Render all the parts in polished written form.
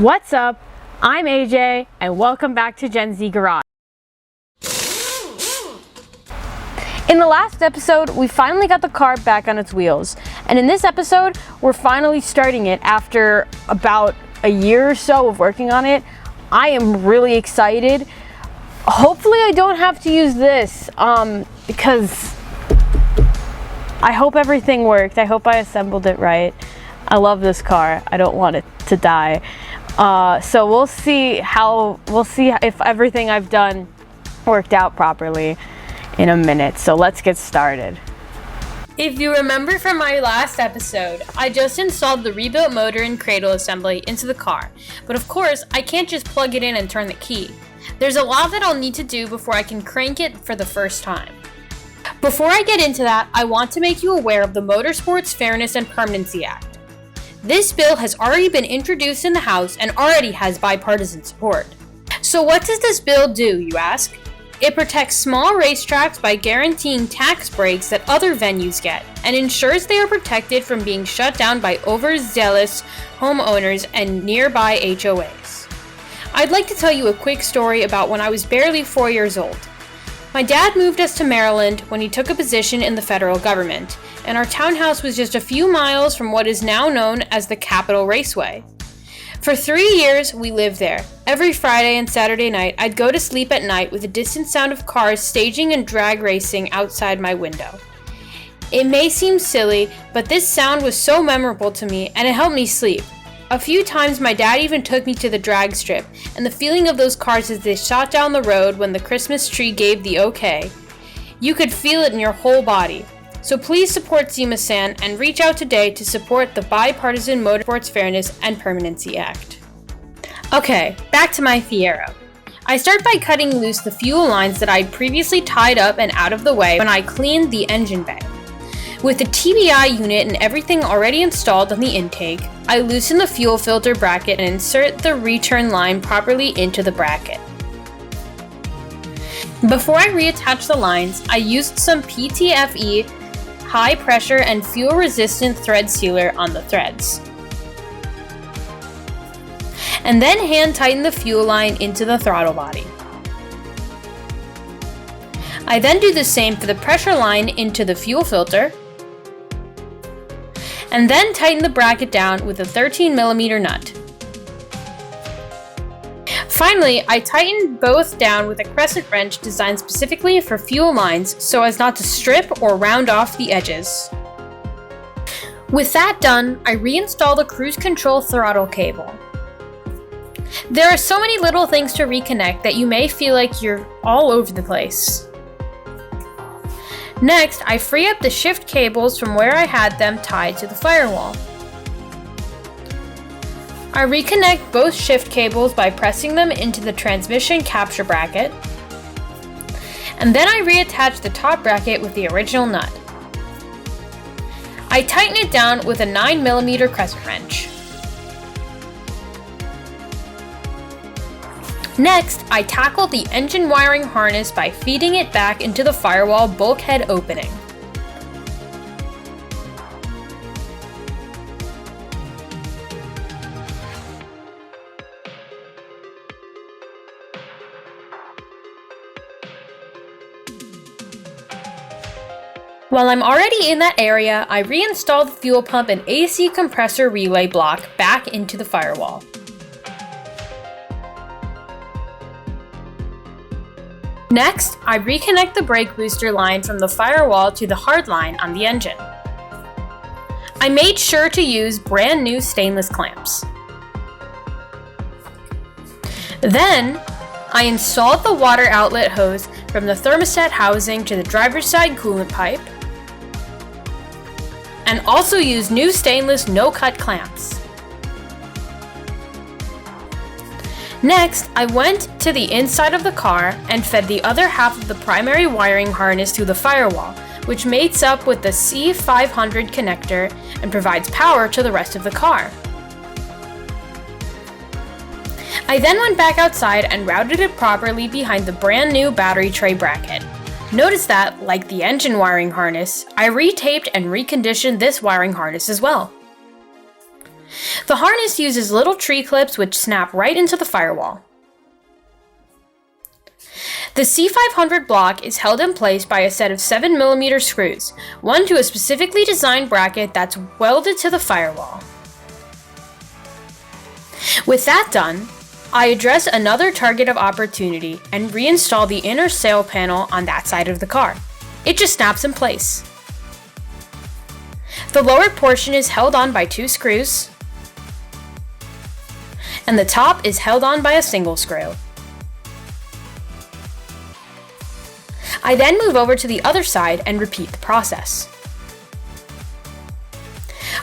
What's up? I'm AJ and welcome back to Gen Z Garage. In the last episode, we finally got the car back on its wheels. And in this episode, we're finally starting it after about a year or so of working on it. I am really excited. Hopefully I don't have to use this because I hope everything worked. I hope I assembled it right. I love this car. I don't want it to die. So we'll see if everything I've done worked out properly in a minute. So let's get started. If you remember from my last episode, I just installed the rebuilt motor and cradle assembly into the car. But of course, I can't just plug it in and turn the key. There's a lot that I'll need to do before I can crank it for the first time. Before I get into that, I want to make you aware of the Motorsports Fairness and Permanency Act. This bill has already been introduced in the House and already has bipartisan support. So what does this bill do, you ask? It protects small racetracks by guaranteeing tax breaks that other venues get, and ensures they are protected from being shut down by overzealous homeowners and nearby HOAs. I'd like to tell you a quick story about when I was barely 4 years old. My dad moved us to Maryland when he took a position in the federal government, and our townhouse was just a few miles from what is now known as the Capitol Raceway. For 3 years, we lived there. Every Friday and Saturday night, I'd go to sleep at night with the distant sound of cars staging and drag racing outside my window. It may seem silly, but this sound was so memorable to me, and it helped me sleep. A few times my dad even took me to the drag strip, and the feeling of those cars as they shot down the road when the Christmas tree gave the okay. You could feel it in your whole body. So please support SEMA and reach out today to support the bipartisan Motorsports Fairness and Permanency Act. Okay, back to my Fiero. I start by cutting loose the fuel lines that I'd previously tied up and out of the way when I cleaned the engine bay. With the TBI unit and everything already installed on the intake, I loosen the fuel filter bracket and insert the return line properly into the bracket. Before I reattach the lines, I used some PTFE high pressure and fuel resistant thread sealer on the threads. And then hand tighten the fuel line into the throttle body. I then do the same for the pressure line into the fuel filter, and then tighten the bracket down with a 13mm nut. Finally, I tighten both down with a crescent wrench designed specifically for fuel lines so as not to strip or round off the edges. With that done, I reinstall the cruise control throttle cable. There are so many little things to reconnect that you may feel like you're all over the place. Next, I free up the shift cables from where I had them tied to the firewall. I reconnect both shift cables by pressing them into the transmission capture bracket, and then I reattach the top bracket with the original nut. I tighten it down with a 9mm crescent wrench. Next, I tackle the engine wiring harness by feeding it back into the firewall bulkhead opening. While I'm already in that area, I reinstall the fuel pump and AC compressor relay block back into the firewall. Next, I reconnect the brake booster line from the firewall to the hard line on the engine. I made sure to use brand new stainless clamps. Then, I installed the water outlet hose from the thermostat housing to the driver's side coolant pipe, and also used new stainless no-cut clamps. Next, I went to the inside of the car and fed the other half of the primary wiring harness through the firewall, which mates up with the C500 connector and provides power to the rest of the car. I then went back outside and routed it properly behind the brand new battery tray bracket. Notice that, like the engine wiring harness, I retaped and reconditioned this wiring harness as well. The harness uses little tree clips which snap right into the firewall. The C500 block is held in place by a set of 7mm screws, one to a specifically designed bracket that's welded to the firewall. With that done, I address another target of opportunity and reinstall the inner sail panel on that side of the car. It just snaps in place. The lower portion is held on by 2 screws, and the top is held on by a single screw. I then move over to the other side and repeat the process.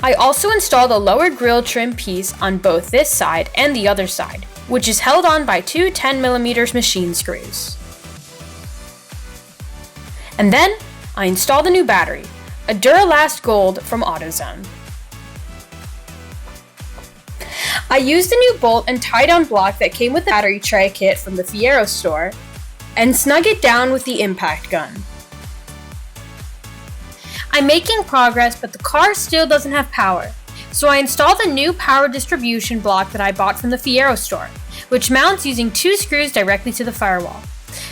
I also install the lower grille trim piece on both this side and the other side, which is held on by 2 10mm machine screws. And then I install the new battery, a Duralast Gold from AutoZone. I used the new bolt and tie-down block that came with the battery tray kit from the Fiero store and snug it down with the impact gun. I'm making progress, but the car still doesn't have power, so I install the new power distribution block that I bought from the Fiero store, which mounts using 2 screws directly to the firewall.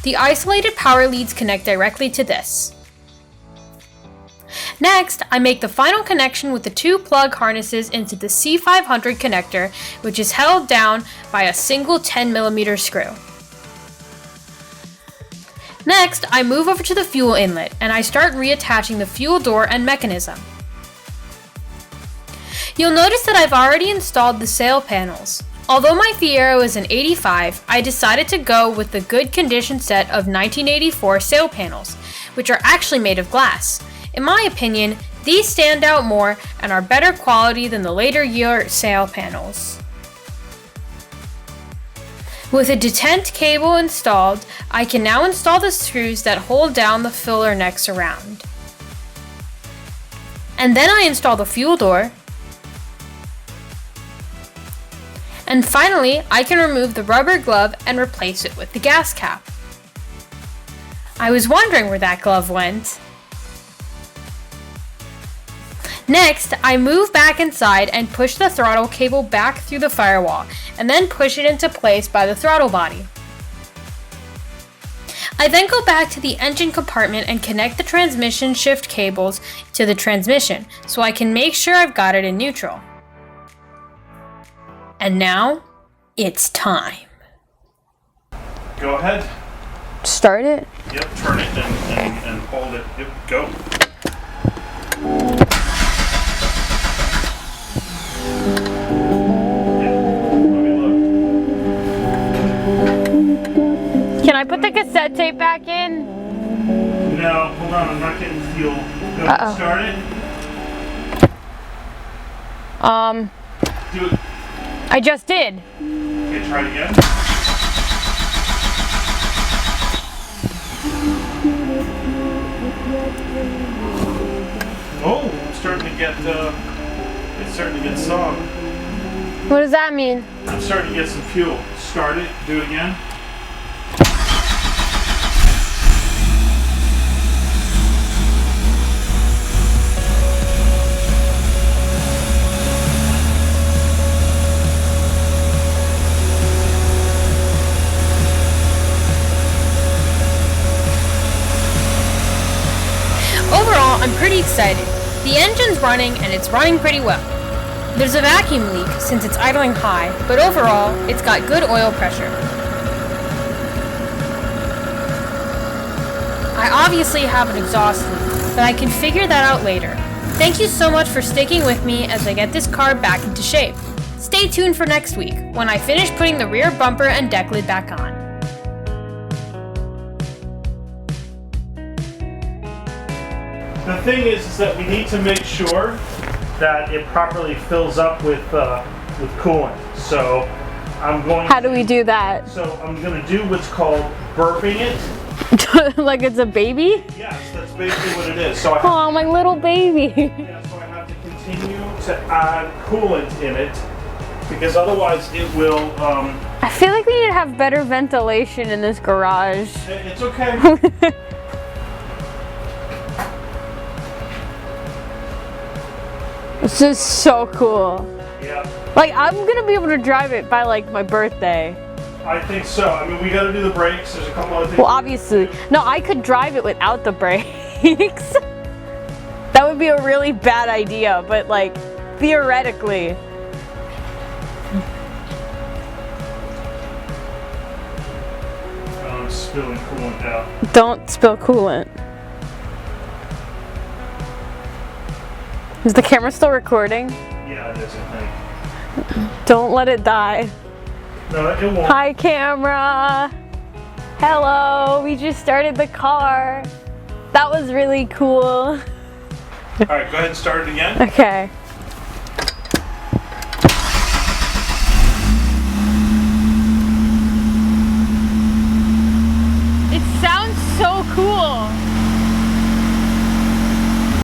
The isolated power leads connect directly to this. Next, I make the final connection with the 2 plug harnesses into the C500 connector, which is held down by a single 10mm screw. Next, I move over to the fuel inlet and I start reattaching the fuel door and mechanism. You'll notice that I've already installed the sail panels. Although my Fiero is an 85, I decided to go with the good condition set of 1984 sail panels, which are actually made of glass. In my opinion, these stand out more and are better quality than the later year sail panels. With a detent cable installed, I can now install the screws that hold down the filler necks around. And then I install the fuel door. And finally, I can remove the rubber glove and replace it with the gas cap. I was wondering where that glove went. Next, I move back inside and push the throttle cable back through the firewall, and then push it into place by the throttle body. I then go back to the engine compartment and connect the transmission shift cables to the transmission, so I can make sure I've got it in neutral. And now, it's time. Go ahead. Start it? Yep, turn it and hold it. Yep, go. Can I put the cassette tape back in? No, hold on, I'm not getting fuel. Go Uh-oh. Start it. Do it. I just did. Okay, try it again. Oh, it's starting to get soft. What does that mean? I'm starting to get some fuel. Start it, do it again. Overall, I'm pretty excited. The engine's running and it's running pretty well. There's a vacuum leak since it's idling high, but overall, it's got good oil pressure. I obviously have an exhaust leak, but I can figure that out later. Thank you so much for sticking with me as I get this car back into shape. Stay tuned for next week, when I finish putting the rear bumper and deck lid back on. The thing is that we need to make sure that it properly fills up with coolant. So I'm going. How do we do that? So I'm going to do what's called burping it. Like it's a baby? Yes, that's basically what it is. So Oh, my little baby. yeah, so I have to continue to add coolant in it because otherwise it will. I feel like we need to have better ventilation in this garage. It's okay. This is so cool. Yeah. Like, I'm gonna be able to drive it by like my birthday. I think so. I mean, we got to do the brakes. There's a couple other things. Well, obviously. No, I could drive it without the brakes. That would be a really bad idea, but like, theoretically. I'm spilling coolant out. Don't spill coolant. Is the camera still recording? Yeah, it is, I think. Don't let it die. No, it won't. Hi, camera. Hello, we just started the car. That was really cool. All right, go ahead and start it again. Okay.